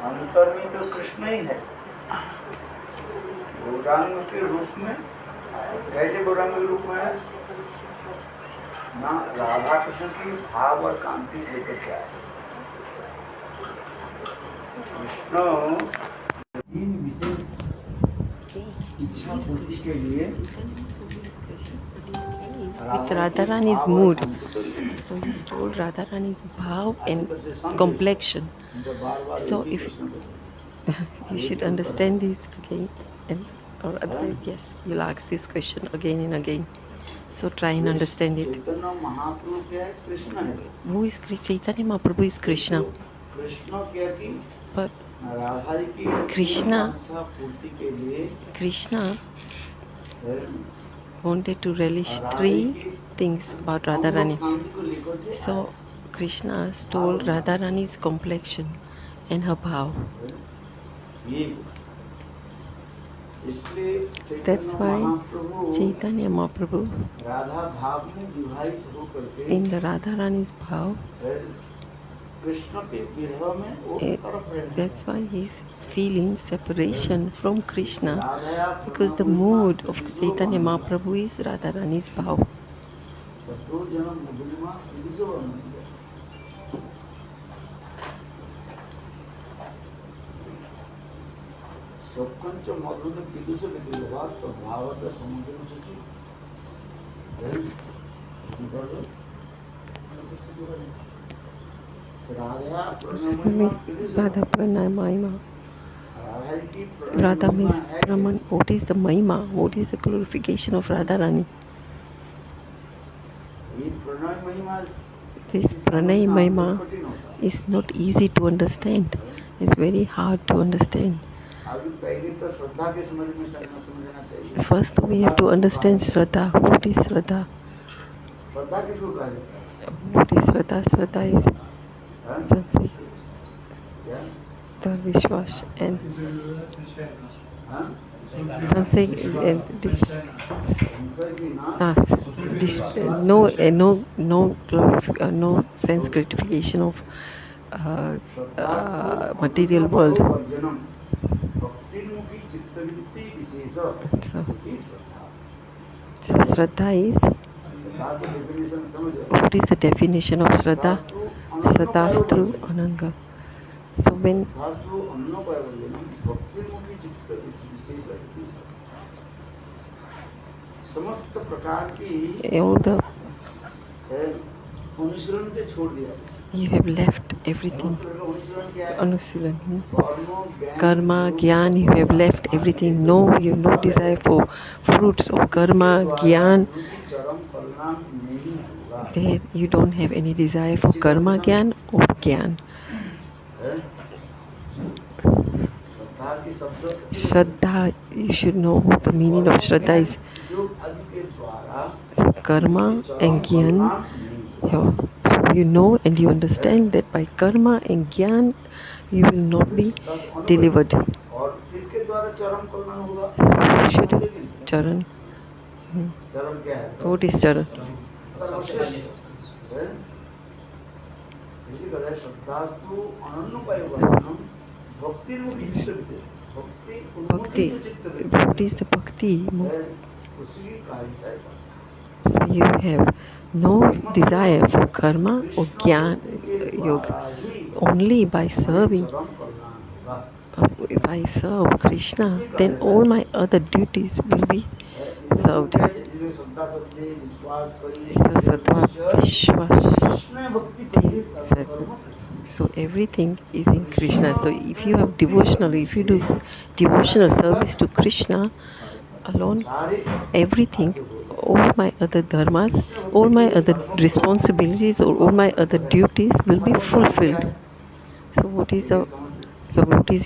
अंतर में तो कृष्ण ही है। गौरांग के रूप में कैसे गौरांग के रूप में है ना, राधा कृष्ण की भाव और कांति से लेकर के आए। कृष्ण विशेष इच्छा पूर्ति के लिए with Radharani's mood. So he's told Radharani's bhav and complexion. So if you should understand this again, and or otherwise, yes, you'll ask this question again and again. So try and understand it. Who is Chaitanya Mahaprabhu is Krishna. But Krishna wanted to relish three things about Radharani. So Krishna stole Radharani's complexion and her bhav. That's why Chaitanya Mahaprabhu in the Radharani's bhav, that's why he's feeling separation from Krishna, because the mood of Chaitanya Mahaprabhu is Radharani's bhav. Radha Pranay Mahima. Radha means Brahman. What is the Mahima? What is the glorification of Radharani? This Pranay Mahima is not easy to understand. It's very hard to understand. First we have to understand Shraddha. What is Shraddha? What is Shraddha? Shraddha is Sansay, Vishwas and Sansay no sense gratification of material world. So Shraddha is, what is the definition of Shraddha? Shraddhastru Ananga. So when all the you have left everything. Anusilan means karma, gyan, you have left everything. No, you have no desire for fruits of karma, gyan. There you don't have any desire for karma, gyan or gyan. Shraddha, you should know what the meaning of Shraddha is. So karma and gyan, so you know and you understand that by karma and gyan you will not be delivered. So you should charan. What is charan? Bhakti. What is the bhakti? So you have no desire for karma or gyan yoga. Only by serving, if I serve Krishna, then all my other duties will be served. So everything is in Krishna. So if you have if you do devotional service to Krishna alone, everything, all my other dharmas, all my other responsibilities, or all my other duties will be fulfilled. So what is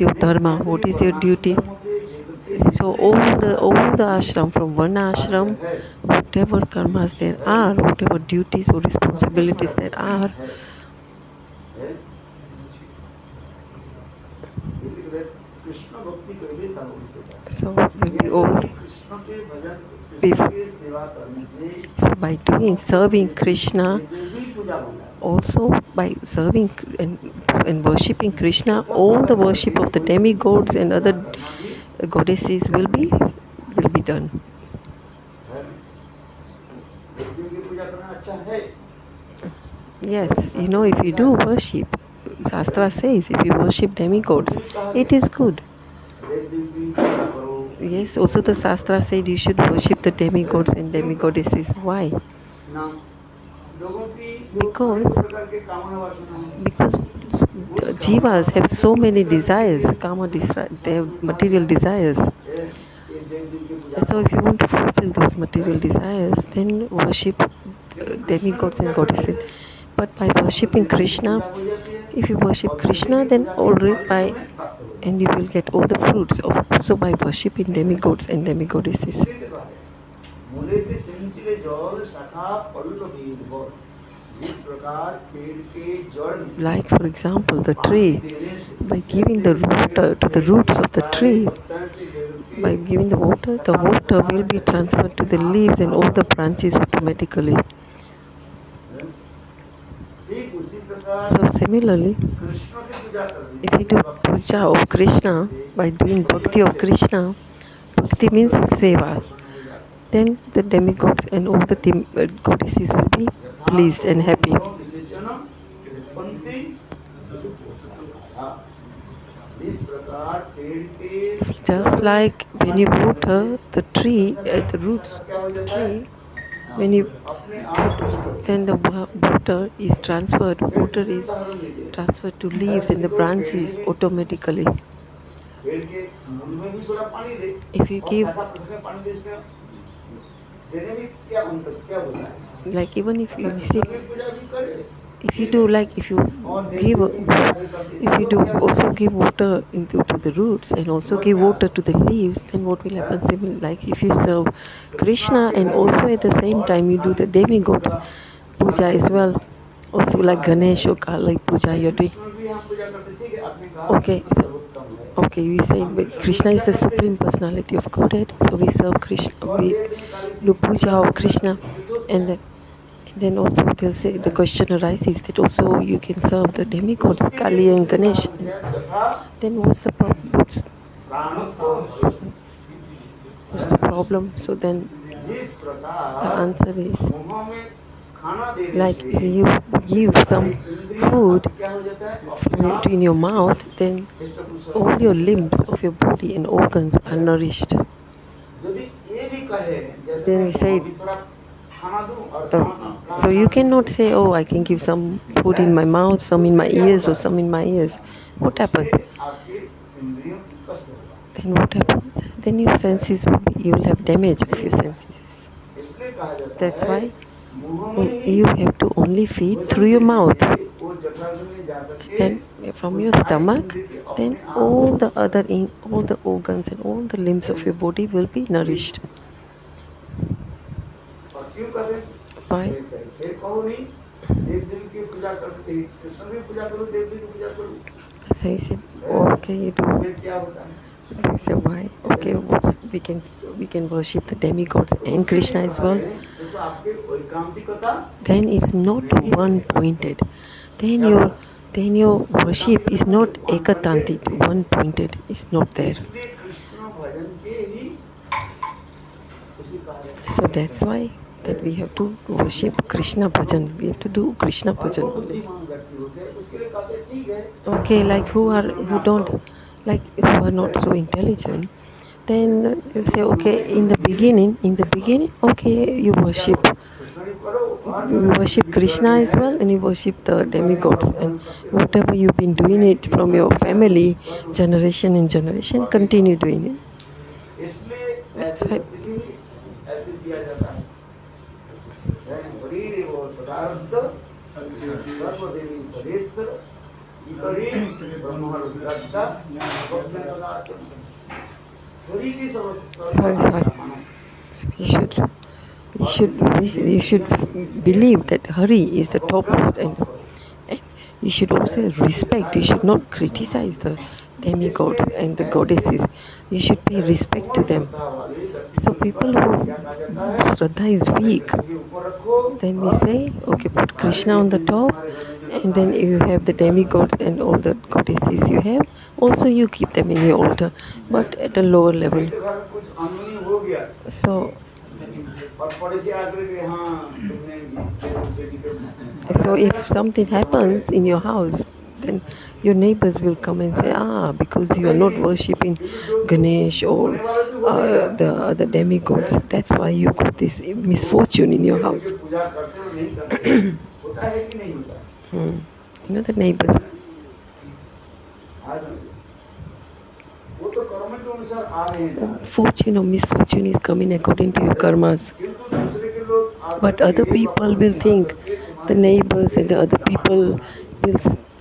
your dharma? What is your duty? So all the ashram, from Varna ashram, whatever karmas there are, whatever duties or responsibilities there are, Krishna भक्ति कैले सामूहिक होता है। So we'll be all Krishna के भजन, कृष्ण के सेवा करने से so by doing serving Krishna, देवी पूजा बन जाती also by serving and worshipping Krishna, all the worship of the demigods and other goddesses will be done. है। देवी की पूजा करना अच्छा है। Yes, you know, if you do worship, Shastra says if you worship demigods, it is good. देवी की पूजा करो। Yes, also the Shastra said you should worship the demigods and demigoddesses. Why? ना लोगों की जो Because अनेक प्रकार के कामना वासना है, because the jivas have so many desires, kama desire, they have material desires. ये देवी की पूजा So if you want to fulfill those material desires, then worship demigods and goddesses. But by worshipping Krishna, हो जाती है if you worship Krishna, then already by and you will get all the fruits of also by worshipping demigods and demigoddesses. मूलेते सिंचिले जल शाखा पल्लवी बल जिस प्रकार पेड़ के जड़ में Like for example, the tree, by giving the water to the roots of the tree, by giving the water will be transferred to the leaves and all the branches automatically. ठीक उसी प्रकार So similarly, कृष्ण की पूजा करने if you do puja of Krishna, by doing bhakti of Krishna, bhakti means seva, then the demigods and all the goddesses will be pleased and happy. इस प्रकार पेड़ के Just like when you water the tree at the roots क्या हो of the जाता है tree, when you अपने आप then the water is transferred to leaves and the branches automatically. पेड़ के मूल में भी थोड़ा पानी दे If you और give, शाखा प्रसंग पानी दे इसमें देने में क्या अंतर क्या होता है like even if you see, Krishna की पूजा भी करे if you do like if you give, if you do also give water into to the roots and also give water to the leaves, then what will happen? Similar, like if you serve Krishna and also at the same time you do the demigods puja as well. Also like Ganesh or Kali puja you're doing. Krishna भी हम पूजा करते ठीक है आपने कहा Okay, Krishna so सर्वोत्तम है okay, we say but Krishna is the supreme personality of Godhead, so we serve Krishna, we do puja of Krishna, and then also they'll say the question arises that also you can serve the demigods Kali and Ganesh. Then what's the problem? So then जिस the प्रकार answer is मुंह में खाना देने like से you give some food क्या हो जाता है in your mouth, then all your limbs of your body and organs are nourished. यदि ये भी कहे जैसे Then we say, अभी थोड़ा खाना दूं और so you cannot say, oh, I can give some food in my mouth, some in my ears, or some in my ears. What happens? आपके इंद्रियों की कष्ट होगा Then what happens? Then your senses you will have damage of your senses. इसलिए कहा जाता That's है why मुंह में ही you have to only feed through your mouth. वो जठराग्नि में जाकर के Then from your stomach, then all the organs and all the limbs of your body will be nourished. और क्यों करें Why? फिर कहो नहीं देव देवी की पूजा करते कृष्ण की पूजा करो देव देवी की पूजा करो So he said, oh, okay, you do. फिर क्या होता है So he said, why? Okay, we can worship the demigods and Krishna as well. देखो आपके एकांतिकता Then it's not one pointed. Then your worship is not ekatantik, one pointed. It's not there. इसलिए कृष्ण भजन के ही उसी कार्य So that's why that we have to worship Krishna bhajan. We have to do Krishna bhajan only. बुद्धिमान व्यक्ति होते हैं उसके लिए कहते हैं ठीक है Okay, like who are not so intelligent, then they'll say, okay, in the beginning, okay, you worship Krishna as well, and you worship the demigods, and whatever you've been doing it from your family, generation and generation, continue doing it. इसलिए That's ऐसे why. व्यक्ति की भी ऐसे किया जाता है बड़ी वो सदारब्ध सर्वदेवी सदेश्वर इतरी ब्रह्महर्षिता स्वप्न कदाचन बड़ी की Sorry. So you should believe that Hari is the topmost, and you should also respect. You should not criticize the demigods and the goddesses, you should pay respect to them. So people who Shraddha is weak, then we say, okay, put Krishna on the top, and then you have the demigods and all the goddesses you have. Also, you keep them in your altar, but at a lower level. So if something happens in your house, then your neighbors will come and say, because you are not worshipping Ganesh or the demigods, that's why you got this misfortune in your house. The neighbors. Fortune or misfortune is coming according to your karmas. But other people will think, the neighbors and the other people will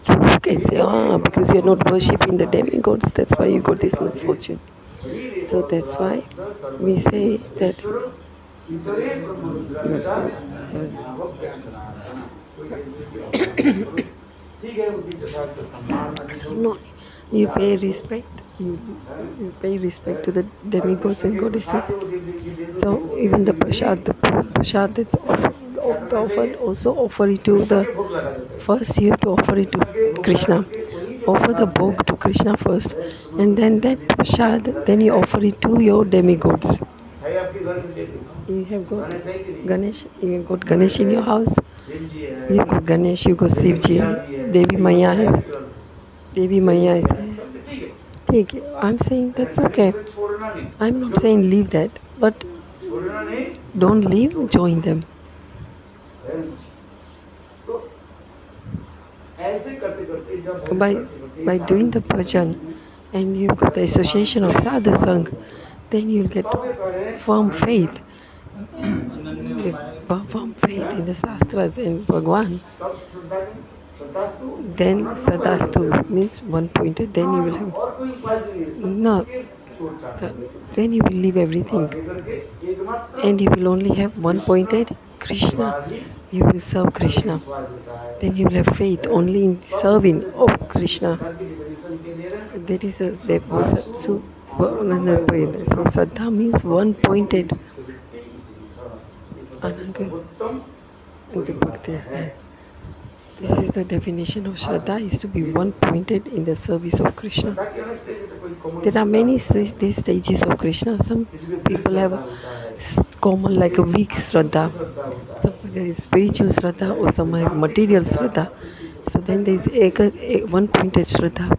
look and say, because you're not worshipping the demigods, that's why you got this misfortune. So that's why we say that so no, you pay respect. You pay respect to the demigods and goddesses. So even the prasad that's offered, also offer it to the first. You have to offer it to Krishna. Offer the bhog to Krishna first, and then that prasad, then you offer it to your demigods. You have got Ganesh. You have got Ganesh in your house. You got Ganesh. You got Shivji. Devi Maya is. Devi Maya is. I'm saying that's okay. I'm not saying leave that, but don't leave, join them. By doing the bhajan, and you've got the association of sadhu sangh, then you'll get firm faith. Firm faith in the shastras and Bhagwan. Then sadastu means one pointed. Then you will have then you will leave everything, and you will only have one pointed Krishna. You will serve Krishna. Then you will have faith only in serving of Krishna. That is so another point. So Shraddha means one pointed. This is the definition of Shraddha, is to be one-pointed in the service of Krishna. There are many stages of Krishna. Some people have common like a weak Shraddha. Some there is spiritual Shraddha, or some have material Shraddha. So then there is one-pointed Shraddha.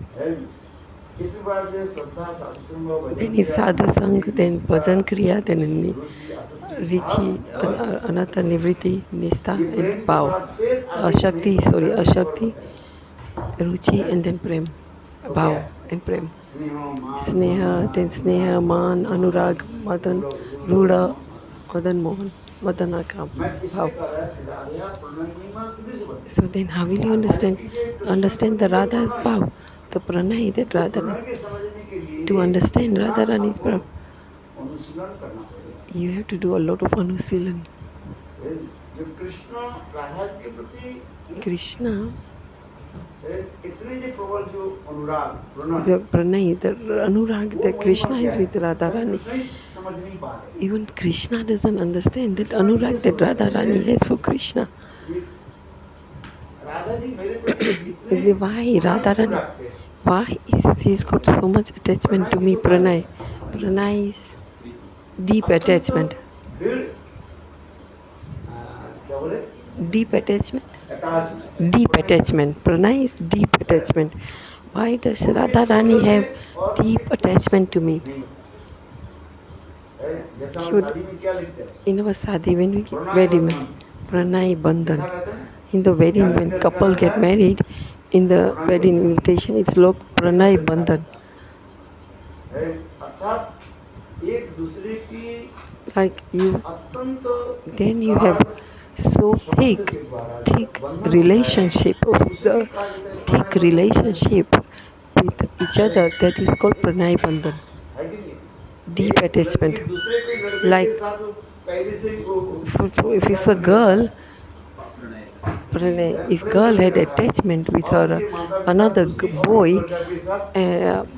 Then is sadhu sangh, then bhajan kriya, then Richi, Anata, Nivriti, Nista, and Bhav. Ashakti, Ruchi, and then Prem. Bhav and Prem. Sneha, then Sneha, Man, Anurag, Madan, Ruda, Madan Mohan, Madanaka, Bhav. So then how will you understand? Understand the Radha as Bhav, the Pranay, that Radha. To understand Radharani's Bhav, you have to do a lot of anusilan. Krishna, the pranay, the anurag that Krishna is with Radharani. Even Krishna doesn't understand that anurag that Radharani has for Krishna. Why Radharani? Why is she's got so much attachment to me? Pranay is deep attachment. Deep attachment. Pranay is deep attachment. Why does Radharani have deep attachment to me? In our sadhi, when we get wedding, Pranay Bandhan. In the wedding, when couple get married, in the wedding invitation, it's looked Pranay Bandhan. Like you, then you have so thick relationship, thick relationship with each other, that is called Pranay Bandhan. Deep attachment. Like if a girl But if girl had attachment with her another boy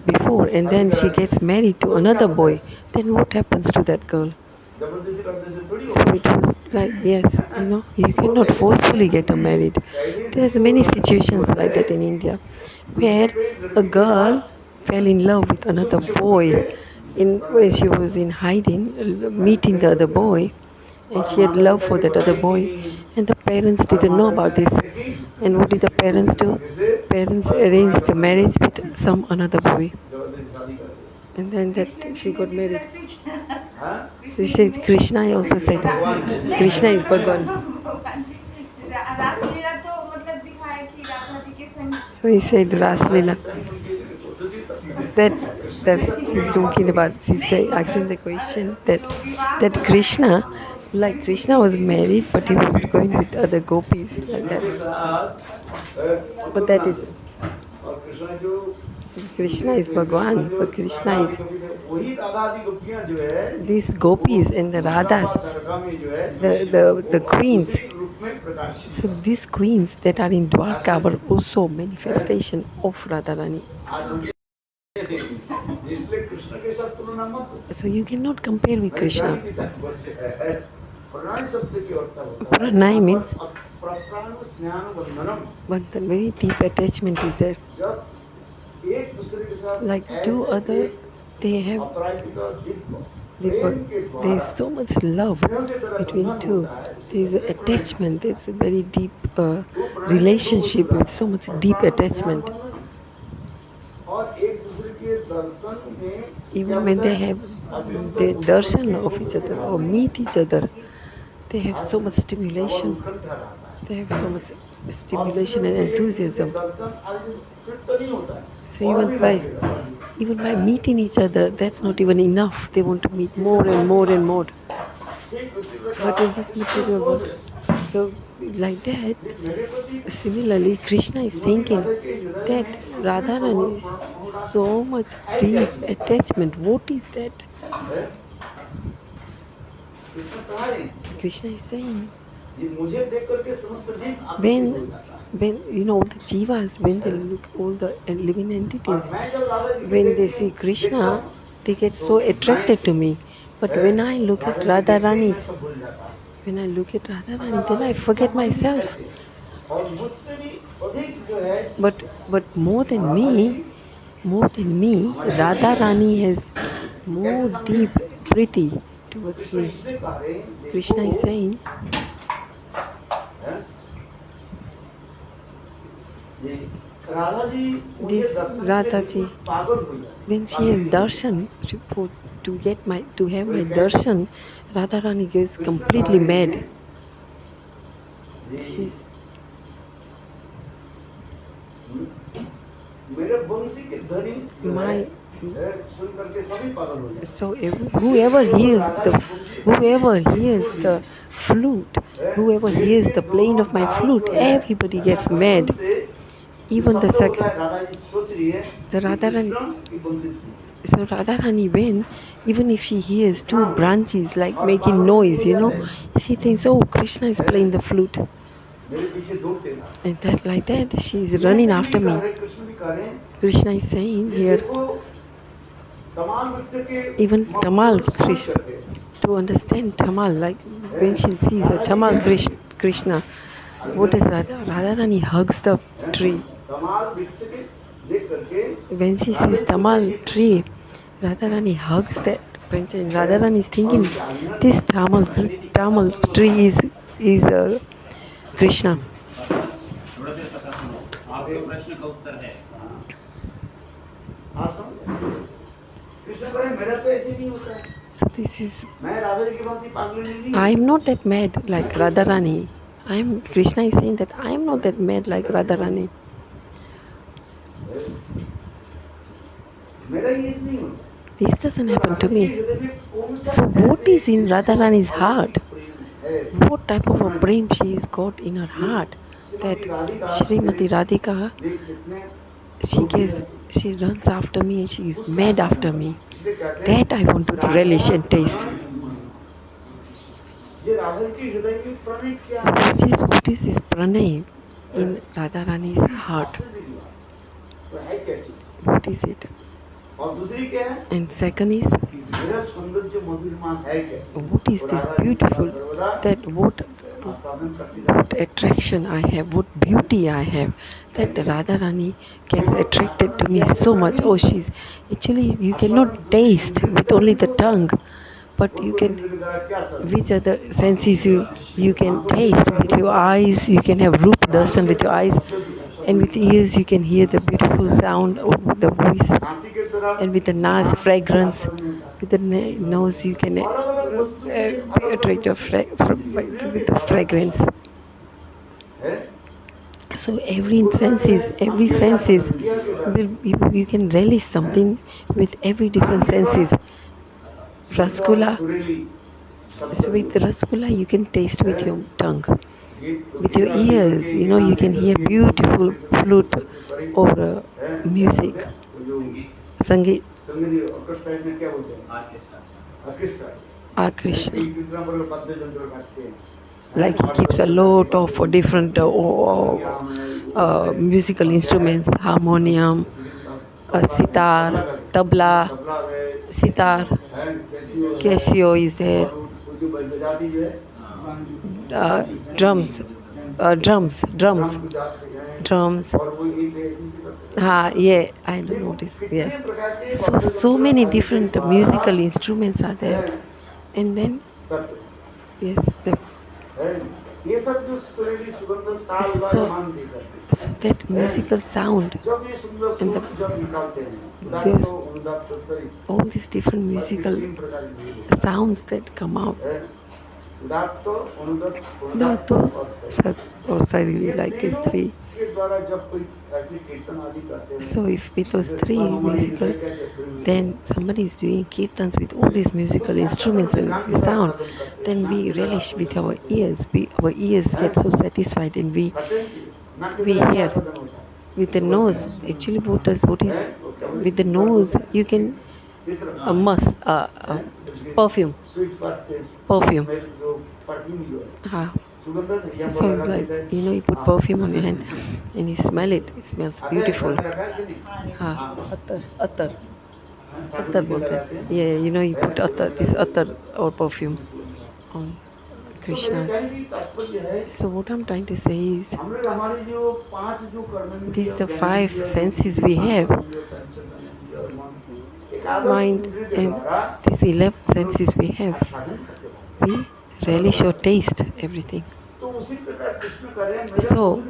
before, and then she gets married to another boy, then what happens to that girl? So it was like, yes, you cannot forcefully get her married. There's many situations like that in India, where a girl fell in love with another boy when she was in hiding, meeting the other boy, and she had love for that other boy, and the parents didn't know about this. And what did the parents do? Parents arranged the marriage with some another boy, and then that she got married. So she said, Krishna also said, Krishna is Bhagwan. So he said Raslila. That's she's talking about. She said, asking the question that Krishna, like Krishna was married, but he was going with other gopis like that. But that is Krishna is Bhagwan, but Krishna is these gopis and the Radhas, the queens. So these queens that are in Dwarka were also manifestation of Radharani. So you cannot compare with Krishna. Pranay means but the very deep attachment is there. Like two other, they have there is so much love between two. There is attachment. There's a very deep relationship with so much deep attachment. Even when they have the darshan of each other or meet each other, they have so much stimulation. They have so much stimulation and enthusiasm. So even by meeting each other, that's not even enough. They want to meet more and more and more. But in this material world, so like that, similarly, Krishna is thinking that Radharani is so much deep attachment. What is that? Krishna is saying, when all the jivas, when they look, all the living entities, when they see Krishna, they get so attracted to me. But when I look at Radharani, then I forget myself. But more than me, Radharani has more deep priti towards me. Krishna is saying, this Radhaji, when she has darshan, to have my darshan, Radharani gets completely mad. She's so whoever hears the flute, whoever hears the playing of my flute, everybody gets mad. Even the Radharani. So Radharani, when even if she hears two branches like making noise, she thinks, oh, Krishna is playing the flute. And that like that, she is running after me. Krishna is saying here, even Tamal Krishna, to understand Tamal, like when she sees a Tamal Krishna, what is Radharani hugs the tree. When she sees Tamal tree, Radharani hugs that branch, and Radharani is thinking, this Tamal tree is Krishna. So this is, I am not that mad like Radharani. Krishna is saying that I am not that mad like Radharani. This doesn't happen to me. So what is in Radharani's heart? What type of a brain she has got in her heart that Srimati Radhika, she runs after me and she is mad after me. That I want to relish and taste. ये राधा के हृदय में प्रणय क्या है? what is this pranay in Radharani's heart? आश्चर्य की बात तो है क्या चीज? What is it? और दूसरी क्या है And second is, कि मेरा सौंदर्य मधुरिमा है क्या? what is this beautiful, that what आस्वादन करती रहती what attraction I have, what beauty I have, that Radharani gets attracted to me so much. Oh, she's actually, you cannot taste with only the tongue, but you can, which other senses you can taste with your eyes. You can have Rup Darshan with your eyes, and with ears you can hear the beautiful sound of the voice, Nashik की तरफ and with the nose fragrance, with the nose you can attract your with the fragrance. है So every senses will you can relish something with every different senses. Rasgulla, सुरीली so with rasgulla you can taste with your tongue, with your ears. You know, you can hear beautiful flute or music, sangeet, संगीत orchestra में क्या बोलते हैं? Orchestra Krishna. एक दूसरा पर वाद्य यंत्र काटते हैं Like he keeps a lot of different musical instruments, harmonium, sitar, tabla, tabla है sitar, Casio is there, वो जो बजाती जो है drums, drums, ड्रम बजाते हैं drums. और वो एक ऐसी से करते हैं Yeah, I don't notice. Yeah. कितने प्रकार के So many different musical instruments are there. And then, तत्व yes, है ये सब जो सुरीली सुगंध ताल So- मान देकर के so that musical sound, जब ये सुंदर And सुर जब निकालते हैं There's- उदात्त उदात्त सरी all these different musical तीन प्रकार के भेद sounds that come out. है उदात्त अनुदात्त Dhatu, और सरी Sat, or Sarili, like these three. के द्वारा जब कोई ऐसे कीर्तन आदि करते हैं So if with those three musical, then somebody is doing kirtans with all these musical instruments and sound, then we relish with our ears. Our ears get so satisfied, and we hear with the nose. Actually, what is with the nose? You can perfume. Perfume. So it's like, you know, you put perfume on your hand and you smell it. It smells beautiful. Attar bolte hain. Yeah, you know, you put attar or perfume on Krishna's. So what I'm trying to say is, these the 5 senses we have, mind, and these 11 senses we have. We relish or taste everything. So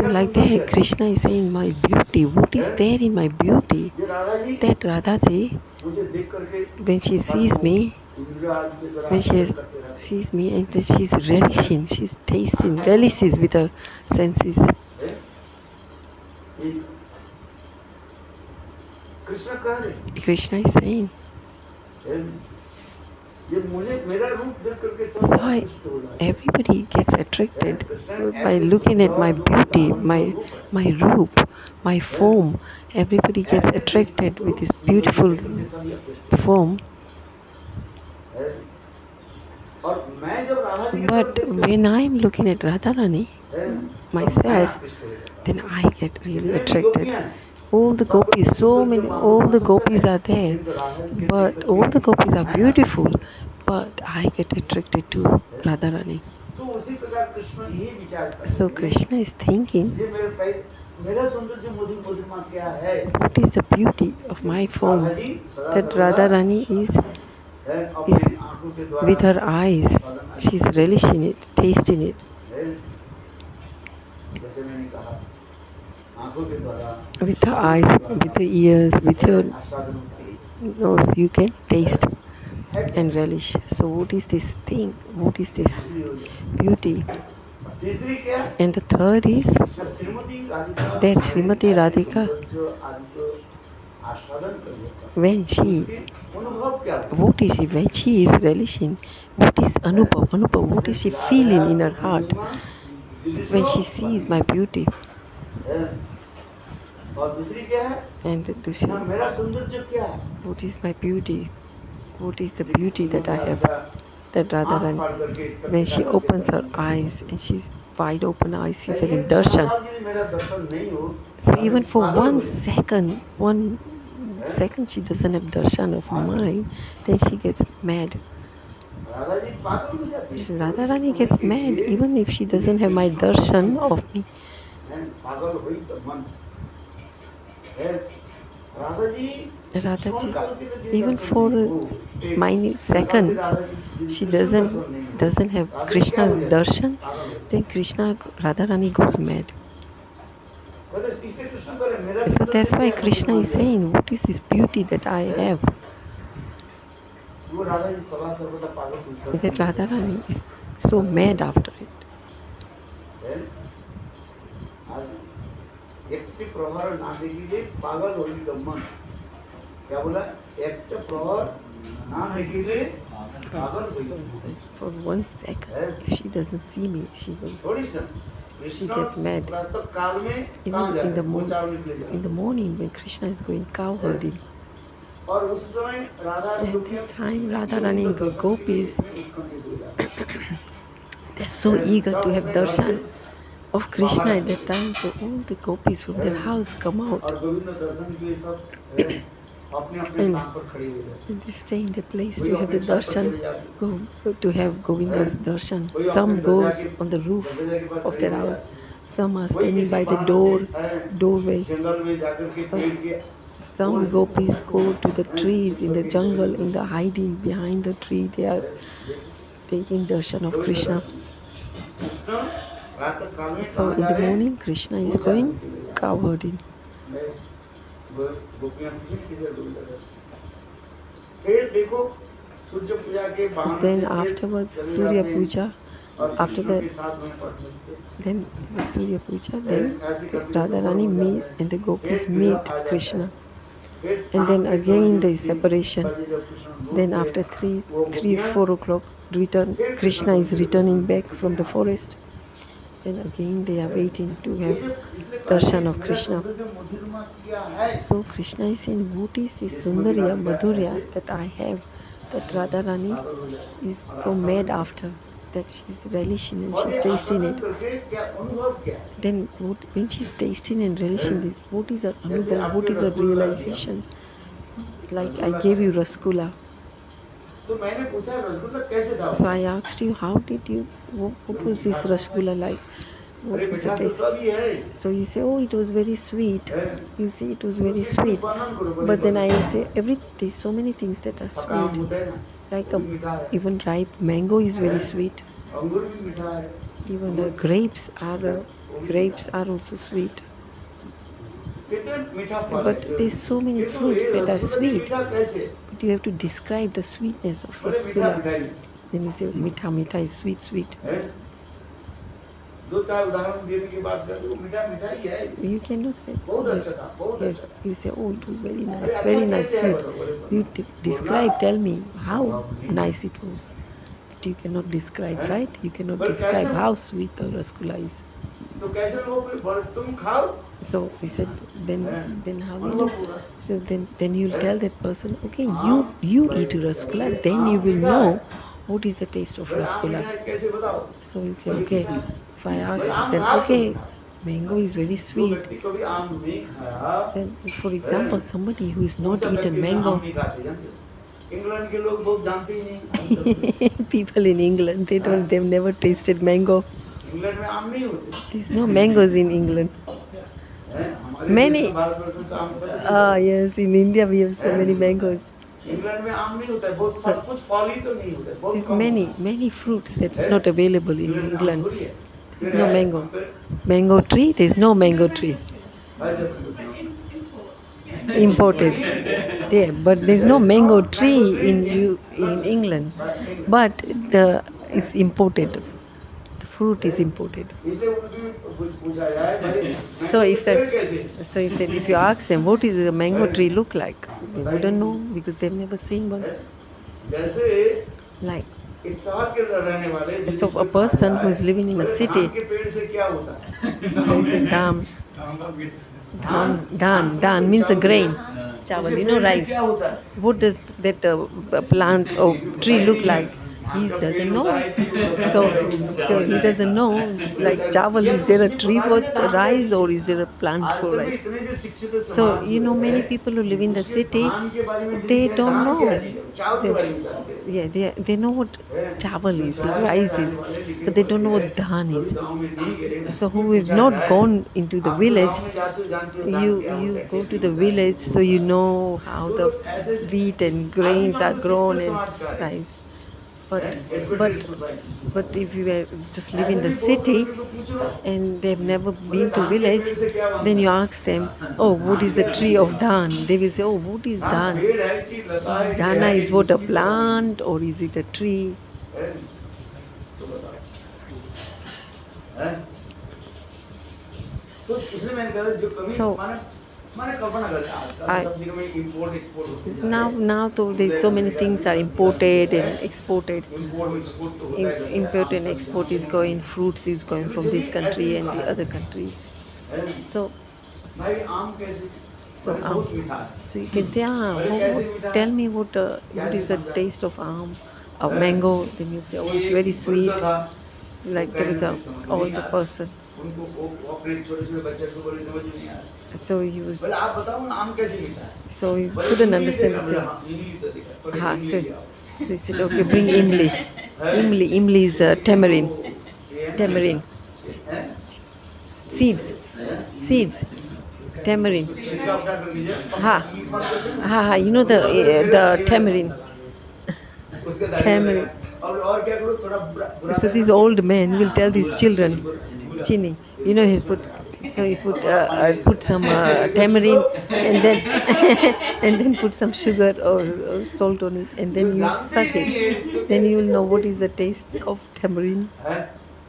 like that, Krishna is saying, my beauty. What is there in my beauty? That Radhaji, when she sees me, sees me, and that she's relishing, she's tasting, relishes with her senses. Krishna is saying, why everybody gets attracted by looking at my beauty, my roop, my form. Everybody gets attracted with this beautiful form. But when I'm looking at Radharani myself, then I get really attracted. All the gopis, all the gopis are there, but all the gopis are beautiful, but I get attracted to Radharani. So Krishna is thinking, what is the beauty of my form? That Radharani is with her eyes, she's relishing it, tasting it. With her eyes, with the ears, with your nose, you can taste and relish. So what is this thing? What is this beauty? And the third is that Srimati Radhika, when she is relishing, what is Anubhav, what is she feeling in her heart when she sees my beauty? And to see, what is my beauty? What is the beauty that I have? that Radharani, when she opens her eyes and she's wide open eyes, she's having darshan. So even for 1 second, 1 second she doesn't have darshan of mine, then she gets mad. Radharani gets mad even if she doesn't have my darshan of me. Radhaji, even for a minute second, she doesn't have Krishna's darshan, then Radharani goes mad. So that's why Krishna is saying, what is this beauty that I have? That Radharani is so mad after it. For 1 second, if she doesn't see me, she gets mad. Even in the morning when Krishna is going cow herding, at that time Radharani and the gopis, they're so eager to have darshan of Krishna at that time, so all the gopis from their house come out and they stay in the place to have the darshan, to have Govinda's darshan. Some goes on the roof of their house, some are standing by the doorway. Some gopis go to the trees in the jungle, in the hiding behind the tree. They are taking darshan of Krishna. So in the morning, Krishna is going cow herding. Then afterwards, Surya Puja. After that, then the Surya Puja, then Radharani meet and the gopis meet Krishna. And then again there is separation. Then after 4 o'clock, Krishna is returning back from the forest. Then again they are waiting to have darshan of Krishna. So Krishna is saying, what is this Sundarya, Madhurya that I have, that Radharani is so mad after, that she's relishing and she's tasting it. Then when she's tasting and relishing this, what is her anubhav, what is her realization? Like I gave you rasgulla. So I asked you, what was this rasgulla like? What was the taste? So you say, oh, it was very sweet. You say it was very sweet. But then I say, there's so many things that are sweet. Like even ripe mango is very sweet. Even grapes are also sweet. But there's so many fruits that are sweet. But you have to describe the sweetness of rasgulla. Then you say, mitha is sweet. You cannot say, yes. You say, oh, it was very nice sweet. You describe, tell me how nice it was. But you cannot describe, right? You cannot describe how sweet the rasgulla is. So he said, then how will you? So then you'll tell that person, okay, you eat rasgulla, then you will know what is the taste of rasgulla. So he said, okay. If I ask, then okay, mango is very sweet. Then, for example, somebody who is not eaten mango. People in England, they've never tasted mango. There's no mangoes in England. Many. Yes, in India we have so many mangoes. There's many fruits that's not available in England. There's no mango. Mango tree? There's no mango tree. Imported. Yeah, but there's no mango tree in England. But it's imported. The fruit is imported. So he said, if you ask them, what is a mango tree look like? They wouldn't know because they've never seen one. Like, so a person who is living in a city, so he said dhan means a grain, chawal, rice. What does that plant or tree look like? he doesn't know. So he doesn't know, like chawal, is there a tree for rice or is there a plant for आजकल में rice? इतने जो शिक्षित So समाज you know, लोग many हैं, people who live in the उसके city, धान के बारे में they जिनकी don't धान know. क्या चीज़ है, चावल के They, बारे में जानते हैं। yeah, they know what chawal is, rice is, but they don't know what dhan is. गाँव में नहीं गए, So who नहीं have पूछा not जाए, gone into the आप तो village, गाँव में जाते हो, जानते हो धान क्या you होता है, go कैसे to the होता है। village, so you know how तो the लोग ऐसे wheat and आदि grains are लोग तो grown शिक्षित and समाज का है, rice. But but educated society. but if you were just live ऐसे in the भी बहुत city लोगों को पूछो, and they've never बोले been to धान के village, पेड़ से क्या then बनता you है? ask them, oh, what धान is the क्या tree चीज़ of है? dhan? They will say, oh, what is धान dhan? पेड़ है कि लता है कि Dana है is कि what, a उसकी plant or is it a tree? है? तो बताओ, है? तो इसलिए मैंने कहा जो कभी So माने माने कल्पना करते हैं आजकल I सब जगह में इंपोर्ट एक्सपोर्ट होते जा रहे now though हैं। there's so many things are imported and exported. Import export तो होता है जैसे Import आम and सब्जियां export is होती going, हैं। fruits is going from जो भी this ऐसे country भी and the कहा other है, countries. है? So भाई आम कैसे so बड़े बहुत मीठा है। so you can say, बड़े कैसे मीठा tell है? me what कैसे is the समझा? taste of हैं? mango? Then you say, oh, it's एक very वृद्ध sweet. था, वो Like there कहने is a में समझ में नहीं older आ रहा। person. उनको वो अपने छोटे-छोटे बच्चे को बोले समझ में नहीं आ रहा। So he was, बोले आप बताओ ना आम कैसे मीठा है? so he बोले couldn't इमली understand देखा, it. बोले So, हाँ इमली तो देखा, बोले हाँ, इमली so, ले आओ। so he said, okay, bring imli. Imli is tamarind. Tamarind. हैं? Seeds. Seeds. Tamarind. छिलका उतार कर लीजिए। हाँ हाँ, you know the tamarind. उसके दाढ़ी Tamarind. लगाया। और क्या करो थोड़ा बुरा So these old men will tell these children, chini, you know, he put some tamarind and then and then put some sugar or salt on it, and then you suck it. Then you will know what is the taste of tamarind. हैं?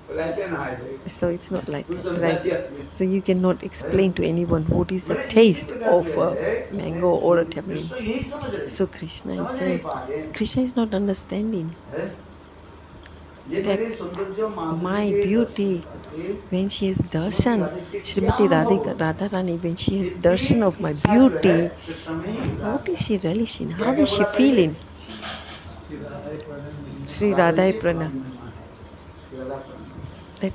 बोले ऐसे ना ऐसे। So it's not like तू that, समझाती right? है। So you cannot explain to anyone what is the taste of a mango or a tamarind. Krishna यही समझ रहे हैं। So Krishna is समझ नहीं saying, पा रहे। Krishna is not understanding हैं? ये that मेरे सौंदर्य माधुर्य my के beauty, Darshan when she has darshan, करके Srimati क्या अनुभव Radharani, when she has इतनी darshan of my इच्छा जो है, beauty, कृष्ण में ही होता what है। is she relishing? How क्या-क्या is she बोला पहले? feeling? Sri Radha Prana. Radha प्रणम।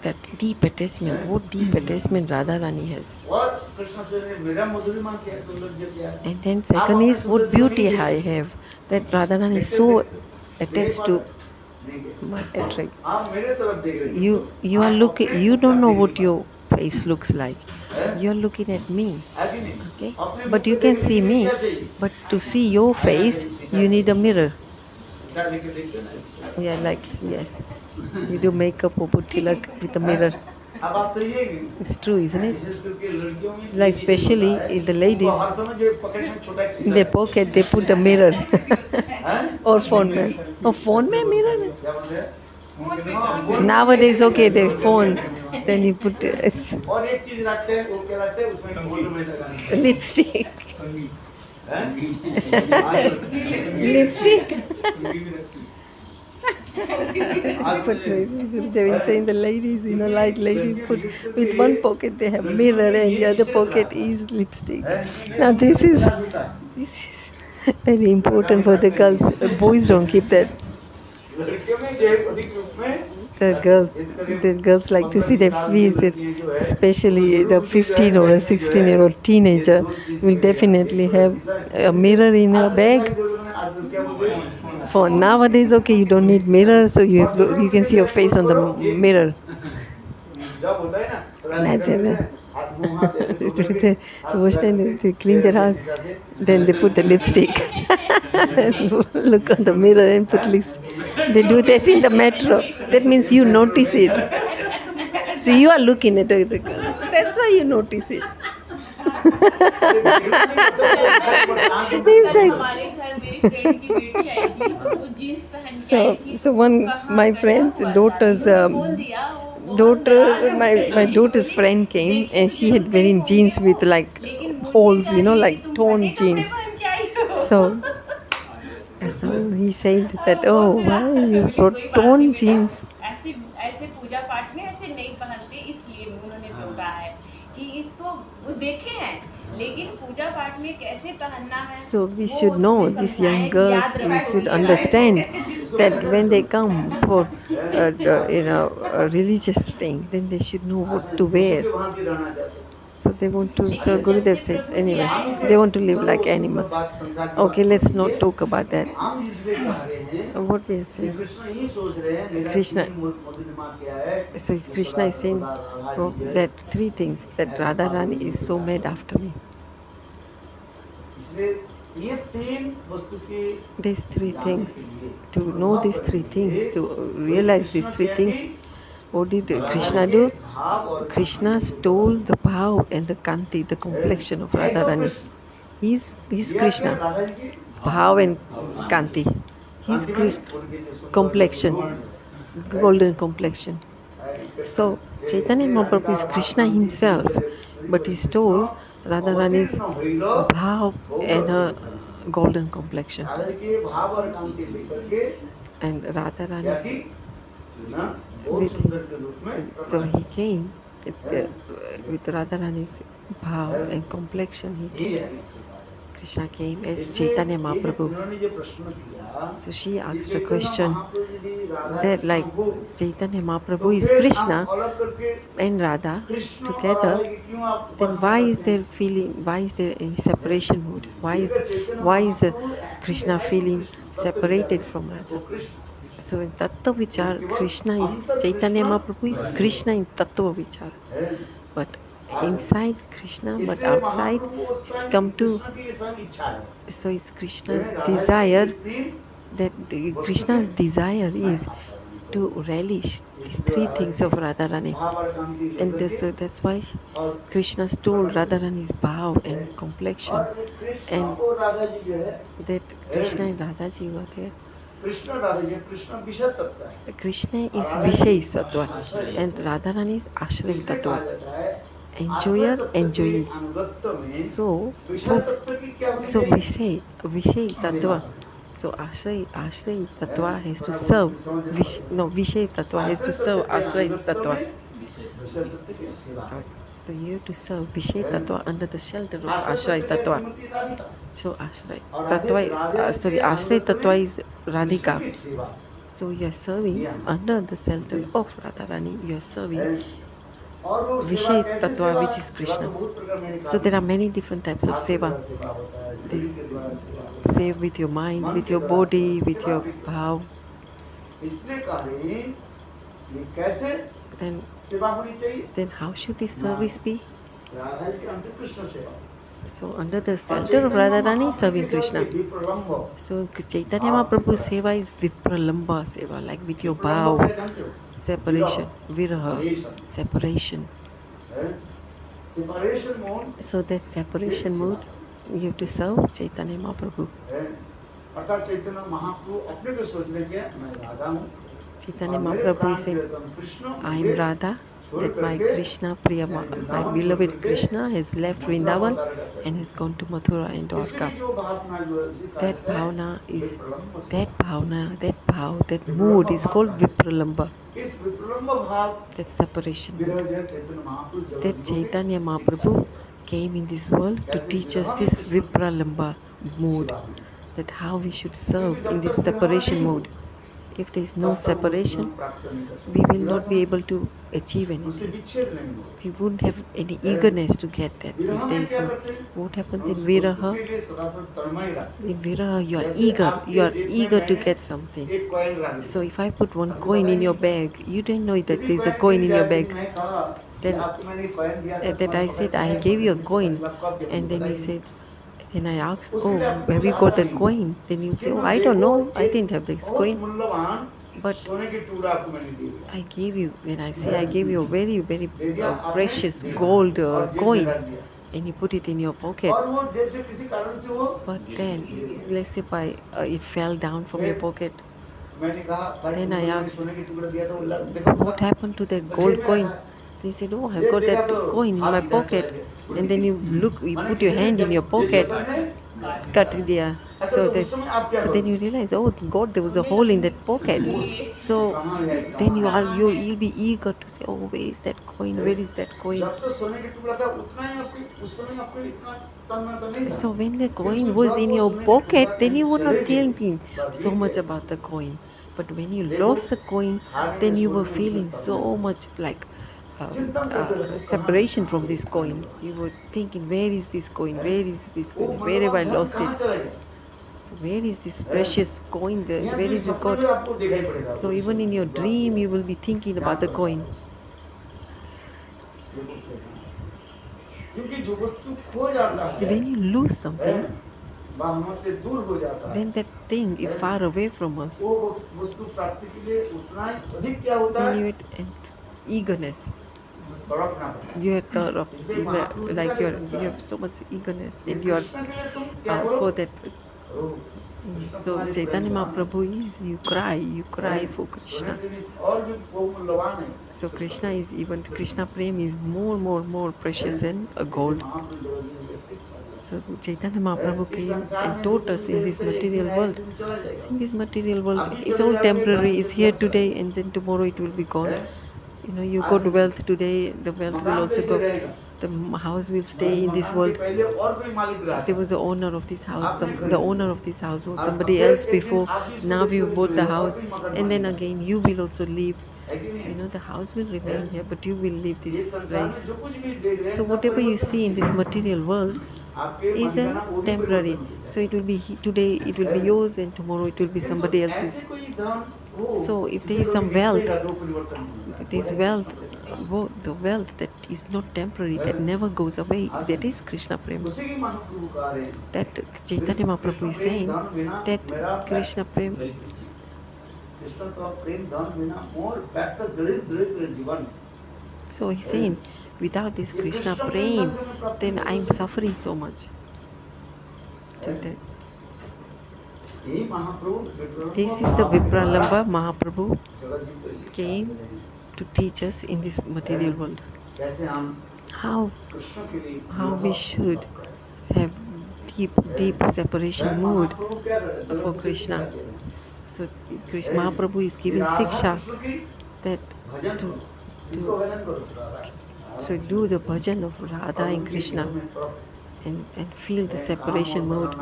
That deep attachment, what deep attachment Radharani has. और कृष्ण से मेरा मधुरिमा क्या है, सौंदर्य क्या है? And then second is what beauty I have. That Radharani is so attached to my attract. आप मेरे तरफ देख रहे हैं। You are looking, you don't know what your face looks like. You are looking at me, है कि नहीं? okay? अपने But you मुख को can देखने see के लिए me. क्या चाहिए? But to see your face, you need a mirror. शीशा लेके देखते हैं ना। Yeah, like yes, you do makeup or put tilak with a mirror. अब बात सही है कि नहीं? It's true, isn't it? विशेष करके लड़कियों में Like ये चीज़ especially होता है, in the उनको ladies, हर समय जो पॉकेट में छोटा एक in शीशा their है। pocket they put a mirror. हैं? Or phone में. Oh, phone में mirror. क्या बोल रहे हैं? हाँ, फोन में Nowadays, okay, they mirror phone. है। Then you put और एक चीज रखते हैं, वो क्या रखते हैं? उसमें फोटो में लगाना है। lipstick. हैं? Lipstick. आज But they will say in the ladies, you know, like ladies put with one pocket they have mirror and the other pocket is lipstick. Now this is very important for the girls. Boys don't keep that. लड़कियों में ये अधिक रूप में The girls like to see their face, especially the 15 or a 16-year-old teenager will definitely have a mirror in her bag. For nowadays, okay, you don't need mirror, so you can see your face on the mirror. जब होता है ना, That's it. हाथ मुंह हाथ ऐसे धो करके, हाथ Wash धुला them, करके, they clean their house, शीशा से, then they put the lipstick. Look on the mirror and put lipstick. They do that in the metro. That means you notice it. So you are looking at the girls. That's why you notice it. He's like, हमारे घर मेरी friend की बेटी आई थी तो वो jeans पहन के आई थी so one my friend's daughter's बोल दिया वो daughter my daughter's friend came and she had wearing jeans with like holes, you know, like torn jeans. So he said that, oh, why you brought torn jeans? ऐसे ऐसे पूजा पाठ में ऐसे नहीं पहनते, इसलिए उन्होंने बोला है कि इसको वो देखे हैं लेकिन पूजा पाठ में कैसे पहनना है So we वो should know, उसमें these young समझाएं, girls, याद we रखो should ये understand है। that when they come for a religious thing, then they should know what to wear. So they want to, so लेकिन जब Gurudev से said, प्रभु जी anyway, आए they हैं want to live like animals. Okay, let's not talk about that. What we are saying, Krishna. So Krishna is saying, oh, that three things, that Radharani is so mad after me. These three things, to know these three things, to realize these three things, what did Krishna do? Krishna stole the bhav and the kanti, the complexion of Radharani. He's Krishna. Bhav and kanti. He's Krishna. Complexion, golden complexion. So Chaitanya Mahaprabhu is Krishna himself, but he stole Radharani's bhav and her golden complexion. And Radharani's so he came with Radharani's bhav and complexion. He came. Krishna came as Chaitanya Mahaprabhu. So she asked a question that, like, Chaitanya Mahaprabhu is Krishna and Radha together, then why is there any separation mood? Why is Krishna feeling separated from Radha? So in Tattva Vichar, Krishna is Chaitanya Mahaprabhu is Krishna in Tattva Vichar. But inside Krishna, but outside, it's come to. So it's Krishna's desire, that Krishna's desire is to relish these three things of Radharani. And so that's why Krishna stole Radharani's bhav and complexion. And that Krishna and Radhaji were there. Krishna is Vishay Sattva and Radharani is Ashray Tattva. Enjoyer, enjoyee. So Vishay Tattva. So Ashray Tattva has to serve. Vishay Tattva has to serve Ashray Tattva. Sorry. So you have to serve Vishay Tattva under the shelter of Ashray Tattva. So Ashray Tattva is Radhika. So you are serving under the shelter of Radharani. You are serving Vishay Tattva, which is Krishna. So there are many different types of seva. This save with your mind, with your body, with your bhav. Then how should this service be? So under the shelter of Radharani, serving Krishna. So Chaitanya Mahaprabhu's seva is Vipralamba seva, like with your bhav, separation, viraha, separation. So that separation mood, you have to serve Chaitanya Mahaprabhu. Chaitanya Mahaprabhu said, I am Radha, that my Krishna, my beloved Krishna has left Vrindavan and has gone to Mathura and Dwarka. That bhavna, that mood is called Vipralamba. That separation. That Chaitanya Mahaprabhu came in this world to teach us this Vipralamba mood. That how we should serve in this separation mode. If there is no separation, we will not be able to achieve anything. We won't have any eagerness to get that. If there is no, what happens in Viraha? In Viraha, you are eager to get something. So if I put one coin in your bag, you didn't know that there is a coin in your bag. Then that I said, I gave you a coin, and then you said, then I asked, oh, have you got the coin? Then you say, oh, I don't know, I didn't have this coin. But I gave you, then I say, I gave you a very, very precious gold coin, and you put it in your pocket. But then, let's say it fell down from your pocket. Then I asked, what happened to that gold coin? They said, oh, I got that coin in my pocket. And then you put your hand in your pocket, cut there. अच्छा So तो that उस समय आप क्या so then you realize, oh God, there was a hole in that pocket. So then you'll be eager to say, oh, where is that coin? Where is that coin? जब तो सोने का टुकड़ा था उतना ही आपके उस समय आपको इतना तन्ना तो नहीं था। So when the फिर coin जब was in वो your सोने का टुकड़ा pocket, then कहीं you were चले not गए, thinking बस so गिर much गए। about the coin. But when you देखो, lost the coin, हानि then में you were सोने में feeling उसमें so तन्ना much like चिंतन करते रहते कहाँ separation कहाँ from गई, this कहाँ coin. गई। You were thinking, where is this coin? है? Where is this वो coin? Where मतलब have I आप धन lost कहाँ it? चला गया? So where is this है? precious coin? यहाँ Where भी is it सपने got? में आपको दिखाई पड़ेगा So वो even in your विश्व dream, you will be thinking ध्यान about the करो coin. देखो कैसा है। क्योंकि जो वस्तु खो जाता है When you lose something, वह हमसे दूर हो जाता है। then that thing is far away from us. वो वस्तु प्राप्ति के लिए उतना ही अधिक क्या होता Then है? you had eagerness. तड़पना पड़ता है। You are thought of इसलिए महाप्रभु जी का you संसार have so much eagerness ये and you are कृष्ण के लिए तुम क्या करो? for that. करो। कृष्ण So तुम्हारी प्रेम Chaitanya कहानी है। Mahaprabhu is you cry for सोने Krishna. से भी और भी बहुत मूल्यवान है। So Krishna is even Krishna Prem is more precious than a gold. महाप्रभु जब जी ने शिक्षा दी। So Chaitanya Mahaprabhu इस came संसार and में taught जो us तुम in this देखते हो, एक दिन material आएगा, world. एक दिन चला जाएगा। In this material world, अभी it's चले all जाओगे, temporary. धन It's फिर here क्या today चलेगा? and then tomorrow it will be gone. है? You know, you आज got wealth today, the wealth will मकान also कैसे go. रहेगा? The house will उस stay in this मकान के world. पहले और कोई मालिक रहा There था। was the owner of this house, आपने the खरीदा। owner of this house was और somebody फिर else एक दिन before. आप भी इसको Now you छोड़ bought the चले जाओ, और house, कोई मकान and then मालिक again you will also leave. है कि नहीं? You know, the house will remain here, but you will leave ये this संसार place. में जो कुछ भी देख रहे हैं So सब whatever you see in this परिवर्तनशील है। material world आपके is मन का a ना वो भी temporary. परिवर्तन हो So it will be today it will be है। yours, and tomorrow it will be किंतु somebody ऐसे else's. कोई धन हो So if there जिसे is कभी some wealth, बिगड़ेगा, जो परिवर्तन नहीं होता है, वो this है wealth, Krishna Prem. the wealth that is not temporary, that never goes away, that is Krishna Prem. उसी की महाप्रभु कह रहे हैं, That Chaitanya Mahaprabhu is Krishna Prem saying धन बिना that मेरा Krishna Prem, कृष्ण तो प्रेम धन बिना मोर व्यक्त दृढ़ दृढ़ जीवन। so he's saying, without this ये Krishna कृष्ण प्रेम धन Prem, जो मैं प्राप्त then कर I'm सकता हूँ। suffering so much. So that यही महाप्रभु विप्रालंब this is the भाव के द्वारा Vipralamba Mahaprabhu जगत जीव को शिक्षा came दे रहे हैं। to teach us in this material world कैसे हम how कृष्ण के लिए we विवाह should करते हैं। have deep separation mood महाप्रभु क्या कर रहे हैं? for जगत को Krishna. शिक्षा दे रहे हैं। So Krishna Mahaprabhu is giving Radha siksha Krishna की that भजन to, करो, इसको भजन करो। so do the bhajan of Radha and Krishna and feel the separation mood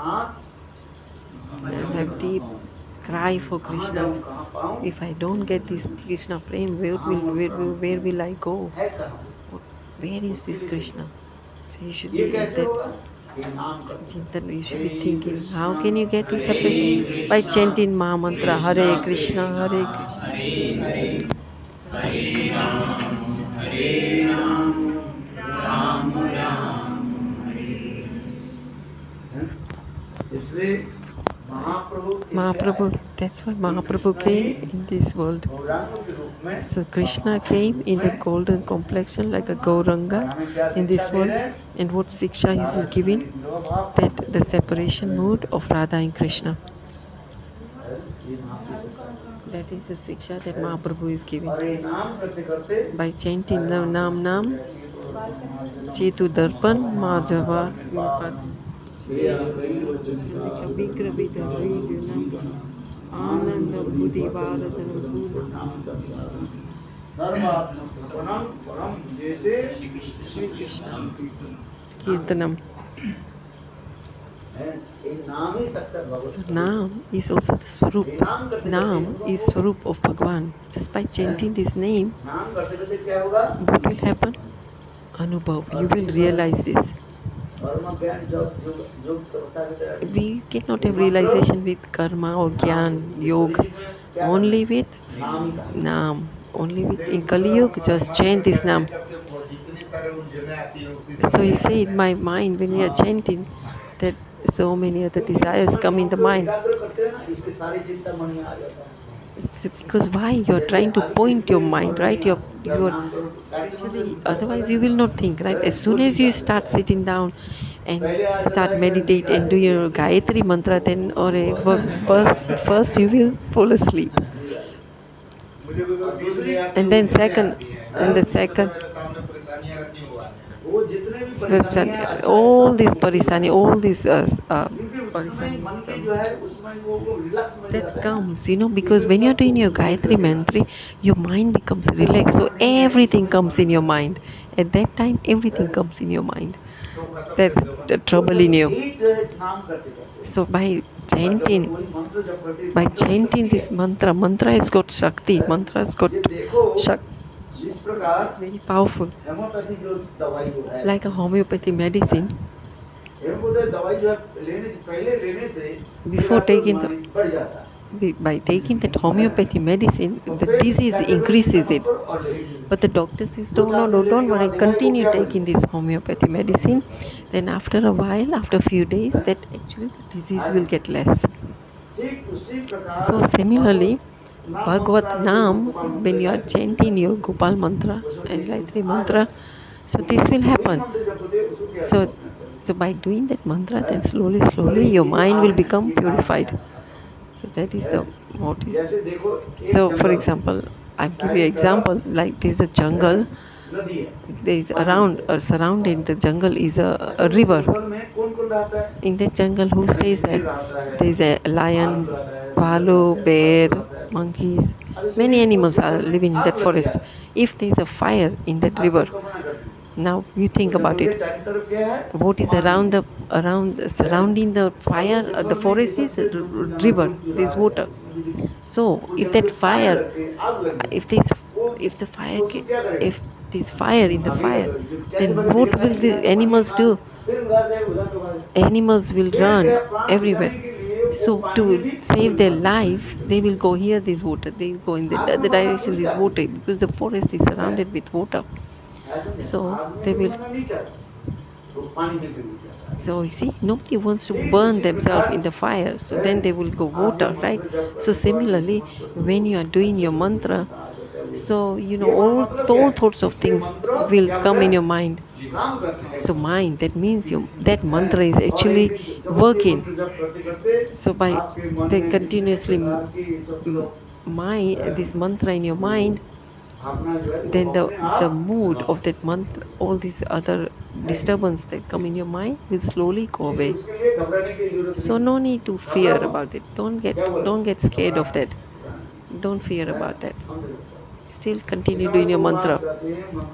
and have deep cry for Krishna's. If I don't get this Krishna Prem, where will I go? Where is this Krishna? So you should be ये in कैसे that होगा? ये नाम करके। Chintan, you should be thinking, how can you get this separation? By chanting Maha Mantra, Hare Krishna, Hare Krishna. इसलिए महाप्रभु Mahaprabhu, that's why Mahaprabhu came in this world. Gaurang के रूप में So Krishna came in the golden complexion like a Gauranga in this world. And what siksha is he giving? That the separation mood of Radha and Krishna. That is the siksha that Mahaprabhu is giving. और ये नाम करते करते By chanting Nam Nam, Chetu Darpan, Madhava, Vigra Vidharvidyanam, Ananda Buddhi Varadana Guna. सर्वात्म सपनम परम जेते Shri Krishna. Kirtanam. एक नाम ही सच्चा भगवत So Nam is also the Swarup. Nam is Swarup of Bhagwan. Just by chanting this name, नाम करते करते क्या होगा? what will happen? Anubhav, you will realize this. कर्म ज्ञान जब योग तपस्या के द्वारा We cannot have realization with karma or gyan, yoga, only with नाम ही का Nam. Only with in Kali Yuga, just chant this Nam. So he said, my mind, when we are chanting, that so many other desires come in the mind. एकाग्र करते हैं ना, इसके सारी चिंता मन में आ जाता है। So because why you are trying to point your mind, right? You're especially otherwise you will not think, right? As soon as you start sitting down and start meditate and do your Gayatri mantra, then or first you will fall asleep, and then the second. वो जितने भी All these parisani, all these उस समय मन के जो है उसमें वो रिलैक्स मिल that जाता है ना। comes, because when you're doing your Gayatri mantra, your mind becomes relaxed. So everything comes in your mind. At that time, everything comes in your mind. तो खत्म कर That's दो the trouble in you. यही जो है नाम करते करते So by जब chanting, वही मंत्र जब करते by मंत्र में chanting शक्ति this है। mantra has got Shakti. Mantra has got ये देखो Shakti. जिस प्रकार It's very powerful. हेमोपैथी जो दवाई जो है Like a homeopathy medicine. Homoeopathy दवाई जो है लेने से पहले लेने से Before taking the बढ़ जाता है by taking that homeopathy medicine, the disease increases it. But the doctor says, no, don't worry, continue taking this homeopathy medicine. Then after a while, after a few days, that actually the disease will get less. So similarly, Bhagavad Nam, when you are chanting your Gopal mantra and Gayatri mantra, so this will happen. So by doing that mantra, then slowly your mind will become purified. So that is the what is. So for example, I'm giving you an example. Like there's a jungle. There is around or surrounding the jungle is a river. In that jungle, who stays there? There is a lion, bhalu, bear, monkeys. Many animals are living in that forest. If there is a fire in that river, now you think about it. What is around surrounding the fire? The forest is a river. There is water. So if that fire, if the fire, if there's fire in the fire, then what will the animals do? Animals will run everywhere. So to save their lives, they will go here. There's water. They go in the other direction. There's water because the forest is surrounded with water. So they will. So you see, nobody wants to burn themselves in the fire. So then they will go water, right? So similarly, when you are doing your mantra, so all sorts of things will come in your mind. So mind, that means that mantra is actually working. So by then continuously this mantra in your mind, then the mood of that mantra, all these other disturbance that come in your mind will slowly go away. So no need to fear about it. Don't get scared of that. Don't fear about that. Still continue doing your mantra.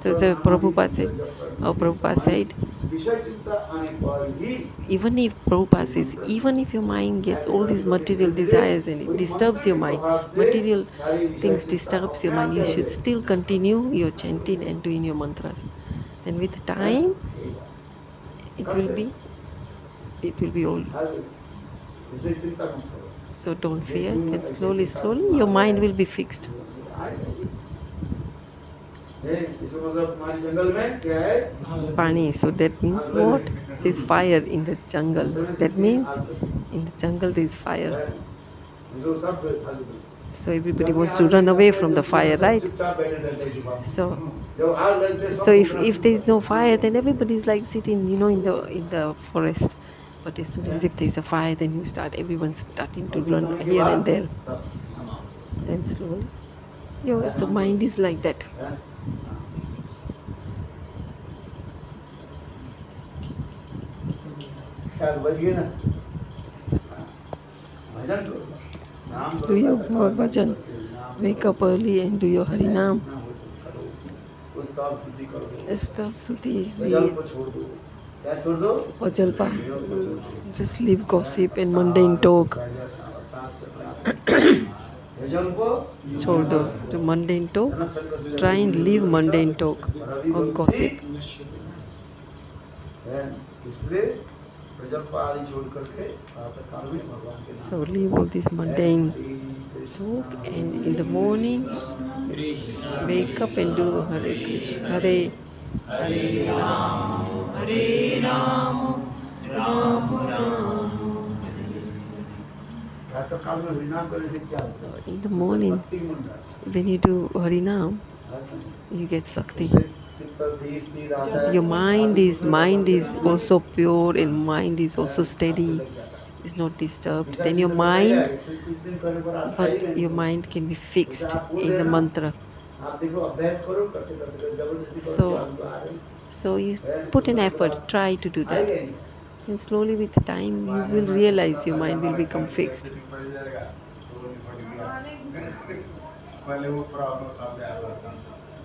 So Prabhupada said, even if your mind gets all these material desires and it disturbs your mind, material things disturbs your mind, you should still continue your chanting and doing your mantras. And with time, it will be all. So don't fear. Then slowly, your mind will be fixed. Pani, so that means what? There's fire in the jungle. That means in the jungle there is fire. So everybody wants to run away from the fire, right? So if there is no fire, then everybody is like sitting, in the forest. But as soon as if there is a fire, then everyone's starting to run here and there. Then slowly, so mind is like that. Do your bhajan. Wake up early and do your Harinam. Stuff Sudhi, read. Vajalpa. Just leave gossip and mundane talk. छोड़ दो तो mundane talk. Try and leave mundane talk or gossip. So leave all this mundane talk and in the morning wake up and do Hare Krishna, Hare Ram, Hare Ram, Ram Ram. So in the morning when you do Harinam, you get Shakti. Your mind is also pure and mind is also steady, is not disturbed. Then your mind can be fixed in the mantra. So you put an effort, try to do that. And slowly with time, you will realize your mind will become fixed. पहले वो problem सामने आ जाता है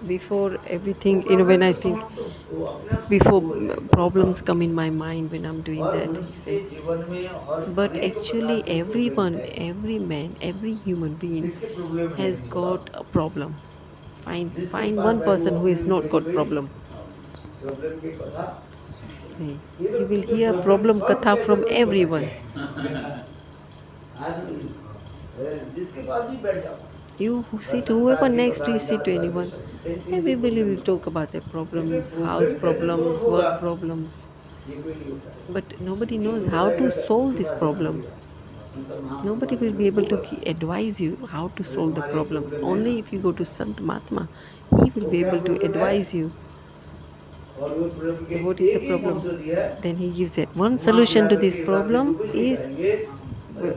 Before वो everything, when problem I को think, solve दो वो अपने आप सॉल्व before हो जाएगी वो problems solve come in my mind when I'm doing और that, he मनुष्य के said. जीवन में और But अनेक प्रकार actually, के प्रॉब्लम everyone, है every man, every human being जिसके प्रॉब्लम है has नहीं got सुधार a problem. जिसके Find पास one बैठे वो person who अपनी has not बड़ी got बड़ी problem. प्रॉब्लम की कथा Hey, ये तो you will तुमने hear problem problem solve katha कैसे from करूं everyone. बताइए आज जिसके पास भी बैठ जाओ You who sit, संसार whoever की next to कथा you, sit to याद कर anyone, टेंशन की everybody will problem talk about their लेकिन problems, house प्रॉब्लम कैसे सॉल्व problems, होगा work problems. ये कोई नहीं बताएगा But nobody जो knows how बताएगा to तो solve उसके this पास जाना problem. पड़ेगा संत Nobody महापुरुष will ने be able वो to बताया advise you how to अरे solve the तुम्हारे problems. प्रॉब्लम है ना Only if you go to Sant Mahatma, he will वो be क्या able to प्रॉब्लम है advise you और वो प्रॉब्लम के what is the एक ही problem. औषधि है Then he gives that one घुमा solution फिरा to करके this एक बार फिर जो problem कुछ भी is कहेंगे अरे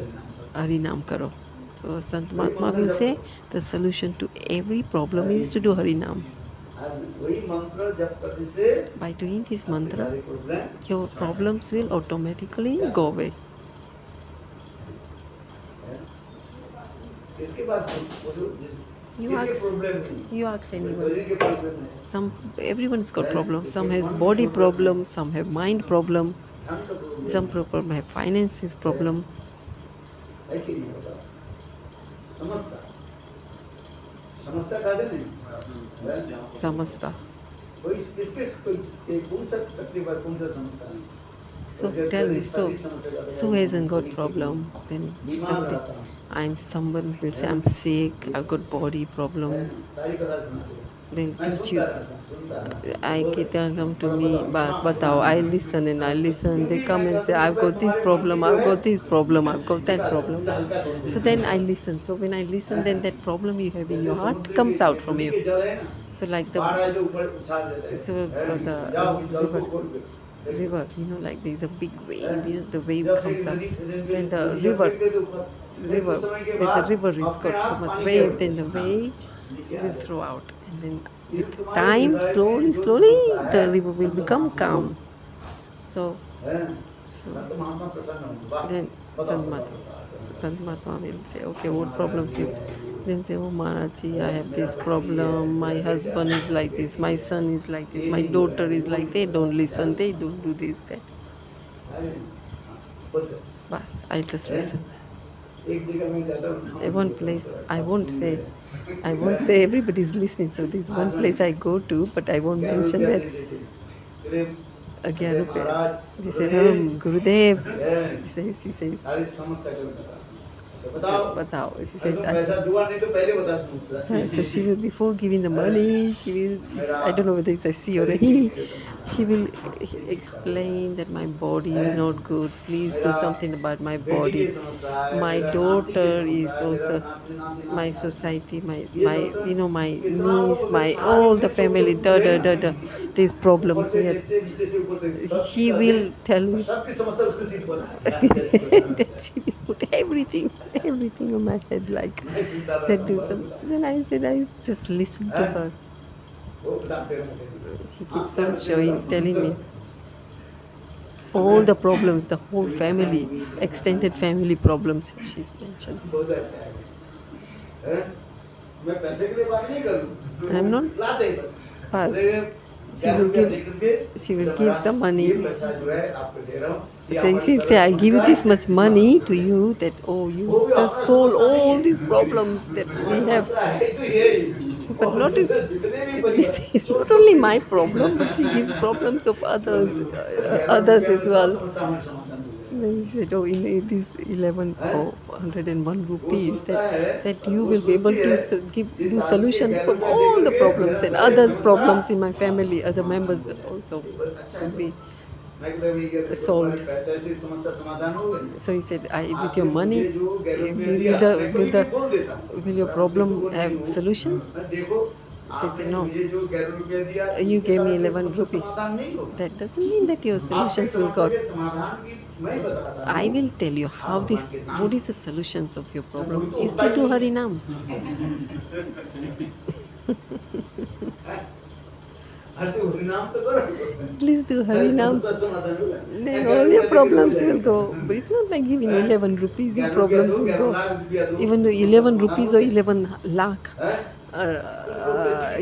हरिनाम करो Harinam Karo. So Sant वही Mahatma मंत्र will जप say करो the solution to every problem Hari is to do Harinam. वही मंत्र जप करने से By doing this आपके mantra, सारे problem your problems will automatically go away. किसके पास You किसके ask, प्रॉब्लम नहीं you ask anyone. शरीर के प्रॉब्लम है Some everyone's got problems. Some has body problem, some have mind problem, धन का problem some problem have finances problem. है कि नहीं होता समस्या समस्या कहते नहीं Samasta. कोई किसके कोई कौन सा तकलीफ है कौन सा समस्या है So tell me, so hasn't got problem. Then बीमार something. रहता हूँ I'm someone will say I'm sick. I've got body problem. सारी कथा सुना दो They'll मैं teach सुनता you. रहता हूँ सुनता रहता I हूँ get them come to me, bas हाँ, batao. I listen and I listen. They come and say, I've got this problem, I've got this problem, I've got that problem. So then I listen. So when I listen, then that problem you have in your heart comes out from you. So like the river, like there's a big wave, the wave comes up. When the river is got so much wave, then the wave will throw out, and then with time, slowly, the river will become calm. So then Sant Mahatma will say, okay, what problems you? Then say, oh Maharaji, I have this problem. My husband is like this. My son is like this. My daughter is like, they don't listen. They don't do this, that. Bas, I just listen. One place, I won't say everybody is listening. So there's one place I go to, but I won't mention that. 11 रुपये. They say, Gurudev. He says, बताओ. She says, so she will, before giving the money, she will, I don't know whether it's a she or a he, she will explain that my body is not good. Please do something about my body. My daughter is also, my society, my niece, my all the family, there's problem here. She will tell you that she will put everything on my head like that. Do some. Then I said, I just listen to her. She keeps on telling me all the problems, the whole family, extended family problems. She mentions. I'm not fast. She will give some money. So she say, I give you this much money to you that, you just solve all these problems that we have. But this is not only my problem, but she gives problems of others as well. Then she said, in these 11 or 101 rupees, that you will be able to do solution from all the problems and others' problems in my family, other members also will be solved. So he said, with your money, will your problem have solution? So he said, no, you gave me 11 rupees. That doesn't mean that your solutions will go. I will tell you what is the solutions of your problems is to do Harinam. Please do Harinam. Then all your problems will go. But it's not like giving 11 rupees, your problems will go. Even though 11 rupees or 11 lakh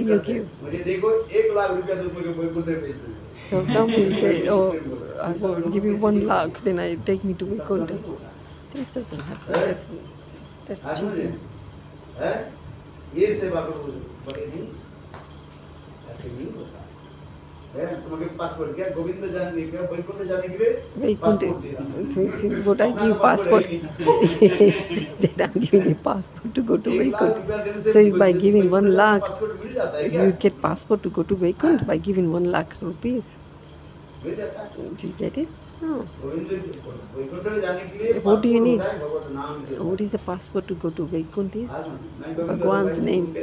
you give. So some will say, oh, I will give you 1 lakh, then I take me to Vaikunta. This doesn't happen. That's cheating. ये सेवा करो बड़े नहीं ऐसे नहीं होता है तुम्हारे पासपोर्ट क्या गोविंद जाने के वैकुंठ जाने के लिए Vaikunta. What I give passport, that I'm giving a passport to go to Vaikunta. So by giving 1 lakh, you would get passport to go to Vaikunta by giving 1 lakh rupees. Do you get it? No. What do you need? What is the passport to go to Vaikunta? Is Bhagwan's name.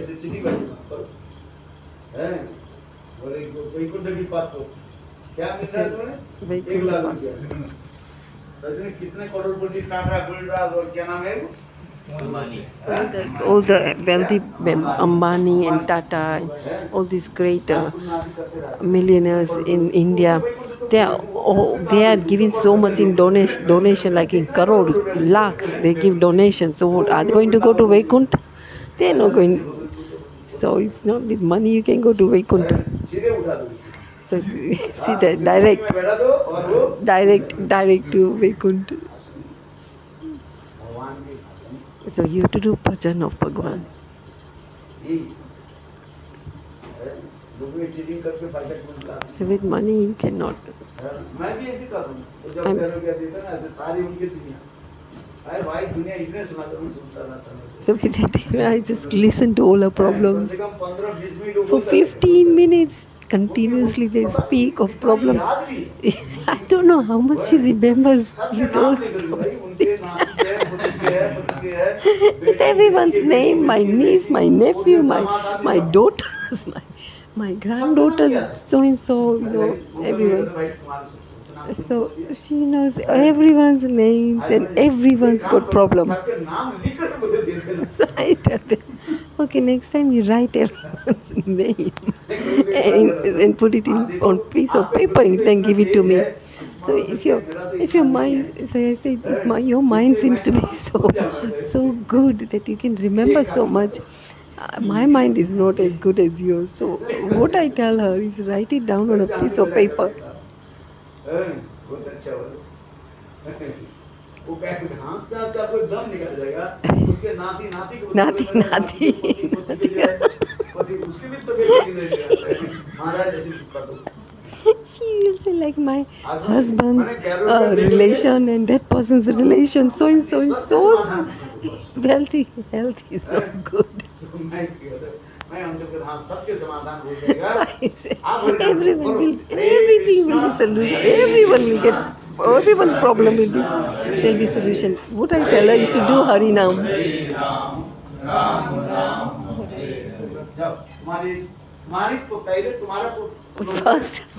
Vaikuntha passport कितने करोड़पति टाटा गुजरात और क्या नाम है all the wealthy Ambani and Tata and all these great millionaires in India, they are giving so much in donation like in crores, lakhs they give donations. So what, are they going to go to Vaikunta? They are not going. So it's not with money you can go to Vaikunta. So see that direct to Vaikunta. So you have to do bhajan of Bhagwan. So with money you cannot. So with that I just listen to all our problems. For 15 minutes continuously they speak of problems. I don't know how much she remembers with all with everyone's name, my niece, my nephew, my daughters, my granddaughters, so and so, everyone. So she knows everyone's names and everyone's got problem. So I tell them, okay, next time you write everyone's name and put it on piece of paper and then give it to me. So if your mind, so I say, your mind seems to be so good that you can remember so much. My mind is not as good as yours. So what I tell her is write it down on a piece of paper. नाती she will say like my husband's relation and that person's relation so and so is so wealthy. Health is not good. Everything will be solution. Everyone's problem will be solution. What I tell her is to do Harinam.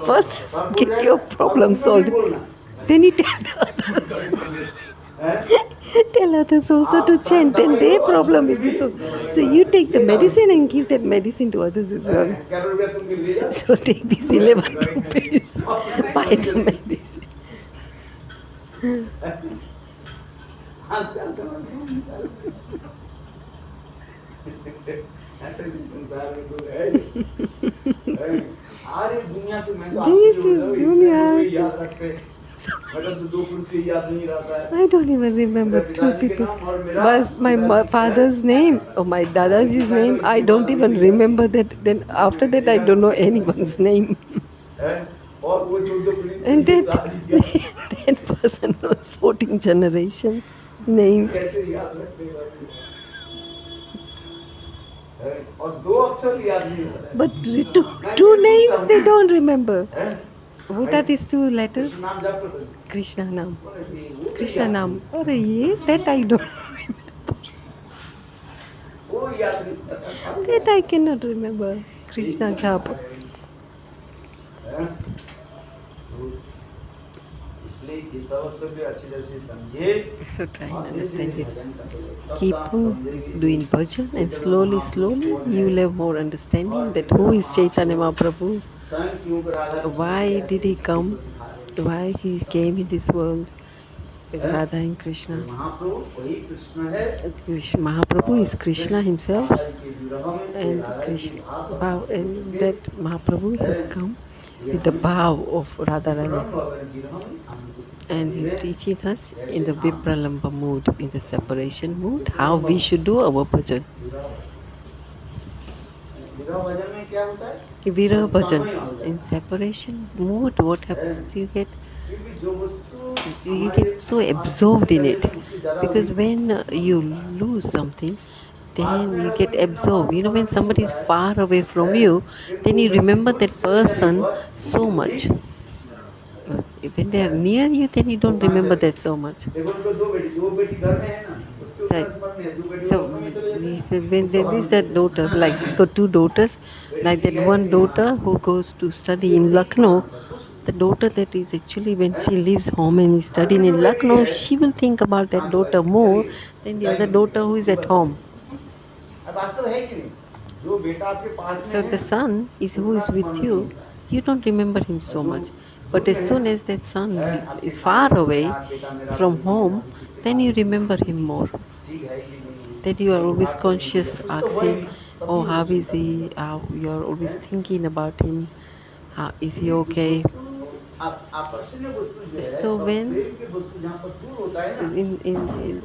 First get your problem solved. Then you tell others. Tell others also to chant, then their problem will be solved. So you take the medicine and give that medicine to others as well. So take these 11 rupees, buy the medicine. This is dunya. I don't even remember 2 people. But my father's name or my dada's name, I don't even remember that. Then after that, I don't know anyone's name. And that person knows 14 generations names. But two names they don't remember. What are these 2 letters? Krishna Nam. Krishna Nam. That I don't remember. That I cannot remember. Krishna Japa. So try and understand this. Keep doing bhajan and slowly you will have more understanding that who is Chaitanya Mahaprabhu. Why did he come why he came in this world is हैं? Radha and Krishna. महाप्रभु वही कृष्ण है Mahaprabhu is Krishna himself, Radha के विरह में थे, and Radha के Krishna, भाव को and के that Mahaprabhu has come with the bow of Radharani, and he's teaching us in the Vipralamba mood, in the separation mood, how we should do our bhajan. विरह भजन में क्या होता है? Vira हम bhajan. समय आ जाता है। In separation mood, what happens? क्योंकि जो वस्तु You हमारे get so pass absorbed in में it, उसकी ज्यादा because होगी। when you lose something, then you get absorbed. You know, when somebody is far away from you, then you remember that person so much. When they are near you, then you don't remember that so much. देखो उनको दो बेटी घर में है ना, उसके So, उतना स्मरण नहीं है, दो बेटी so वो में चले जाते he हैं, said when उसको there is भाग that देते daughter, हैं। like she's got two daughters, like that one daughter who goes to study in Lucknow, the daughter that is actually when she leaves home and is studying in Lucknow, she will think about that daughter more than the other daughter who is at home. अब वास्तव है कि नहीं, जो बेटा आपके पास में So है, the son is who उतना is with स्मरण नहीं you, होता है। you don't remember him so और जो much. But दूर as में soon है, as that son आपके is सामने far है, away यार बेटा मेरा from बेटी मेरा home, अभी ठीक से then काम you नहीं remember कर रहा, him more. ठीक है कि नहीं, That you are मेरी always बात करने के लिए conscious, कुछ तो हुआ ही asking, ना, तब oh, भी how वो is चिंता he? करता How you are always है। thinking about him. How is he क्योंकि okay? वस्तु आकर्षणीय वस्तु जो है So और when प्रेम की वस्तु जहाँ पर दूर होता है ना, in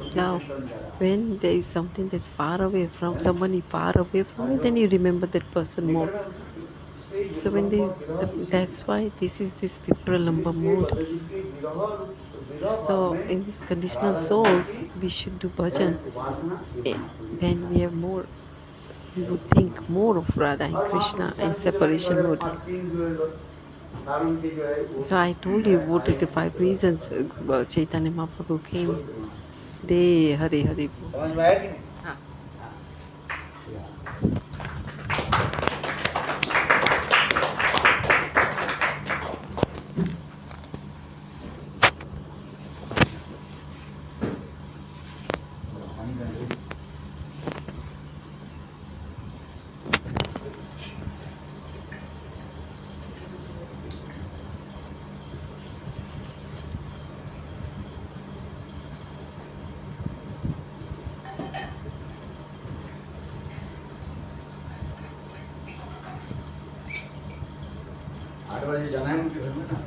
तो love, दूसरे तरफ जा रहा है। when there is something that's far away from है? somebody far away from और you, जो then you remember that person more. निकट में उसके So when there is विरह that's why this is this Vipralamba इसके mode. बदले के विरह भाव So में in these conditional Radha Krishna souls, की we should do है bhajan. उपासना ये Eh, महाप्रभु ने Then we have सिखाया। more. We would think more of Radha and और महाप्रभु Krishna in संत के जमाने के separation बाद mode. पांच तीन जो है कारण के जो है वो So I told you what आए are the हैं 5 reasons Chaitanya Mahaprabhu came. De Hare Hare. समझ में आया कि नहीं? हाँ. आठ बजे जाना है उनके घर में ना।